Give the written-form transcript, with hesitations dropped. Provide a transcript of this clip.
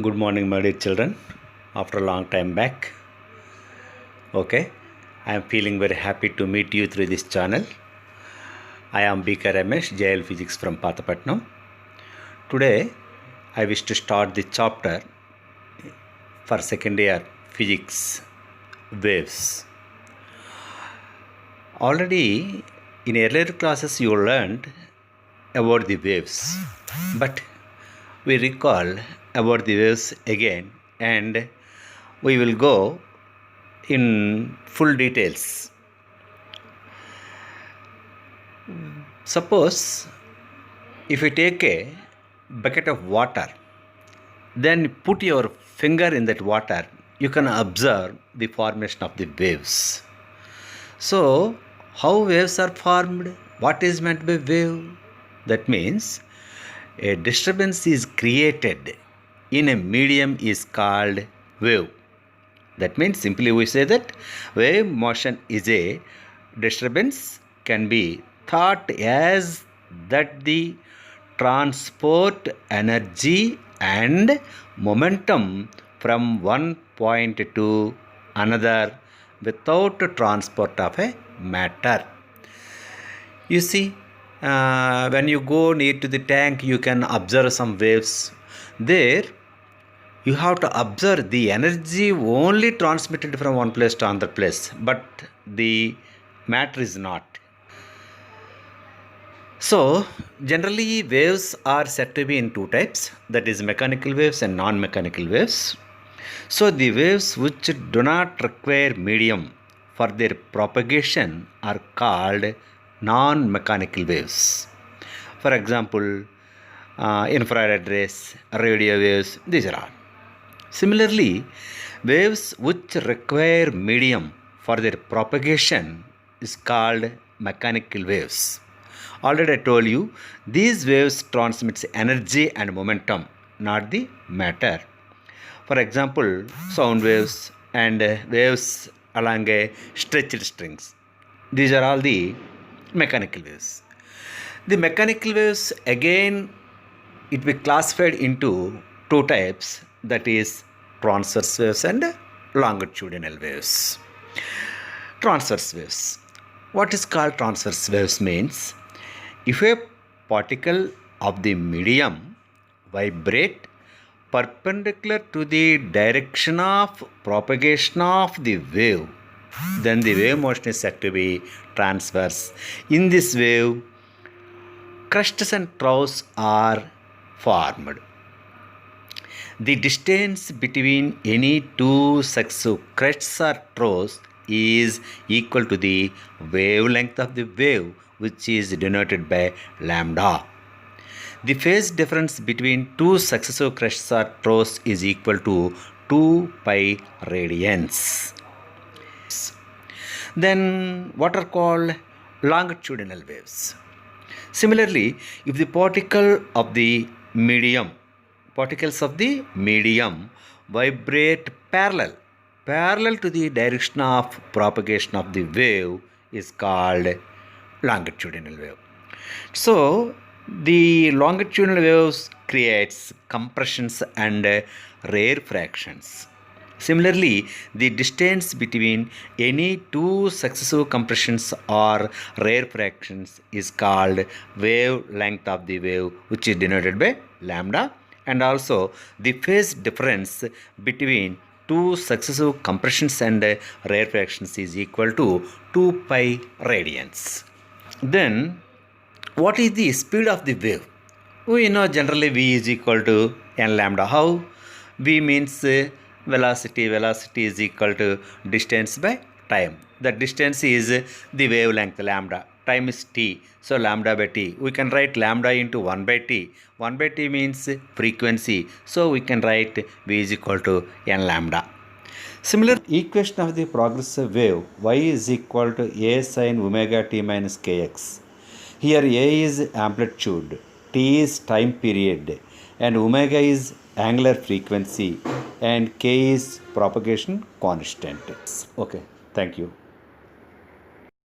Good morning, my dear children. After a long time back, okay, I am feeling very happy to meet you through this channel. I am BK Ramesh, JL Physics from Pathapatnam. Today, I wish to start the chapter for second year physics waves. Already in earlier classes, you learned about the waves, but we recall about the waves again and we will go in full details. Suppose if you take a bucket of water, then put your finger in that water, you can observe the formation of the waves. So, how waves are formed? What is meant by wave? That means a disturbance is created in a medium is called wave. That means simply we say that wave motion is a disturbance can be thought as that the transport energy and momentum from one point to another without transport of a matter. You see, when you go near to the tank, you can observe some waves. There, you have to observe the energy only transmitted from one place to another place, but the matter is not. So, generally waves are said to be in two types, that is mechanical waves and non-mechanical waves. So, the waves which do not require medium for their propagation are called non-mechanical waves. For example, infrared rays, radio waves, these are all. Similarly, waves which require medium for their propagation is called mechanical waves. Already I told you, these waves transmits energy and momentum, not the matter. For example, sound waves and waves along a stretched strings. These are all the mechanical waves. The mechanical waves again it will be classified into two types, that is transverse waves and longitudinal waves. Transverse waves. What is called transverse waves means if a particle of the medium vibrate perpendicular to the direction of propagation of the wave, then the wave motion is said to be transverse. In this wave, crests and troughs are formed. The distance between any two successive crests or troughs is equal to the wavelength of the wave, which is denoted by lambda. The phase difference between two successive crests or troughs is equal to 2 pi radians. Then what are called longitudinal waves? Similarly, if the particles of the medium vibrate parallel to the direction of propagation of the wave is called longitudinal wave. So, the longitudinal waves creates compressions and rarefactions. Similarly, the distance between any two successive compressions or rarefactions is called wavelength of the wave, which is denoted by lambda, and also the phase difference between two successive compressions and rarefactions is equal to 2 pi radians. Then, what is the speed of the wave? We know generally V is equal to n lambda. How? V means velocity is equal to distance by time. The distance is the wavelength lambda. Time is t. So lambda by t. We can write lambda into 1 by t. 1 by t means frequency. So we can write V is equal to n lambda. Similar equation of the progressive wave y is equal to a sin omega t minus kx. Here a is amplitude, t is time period, and omega is angular frequency, and k is propagation constant. Okay, thank you.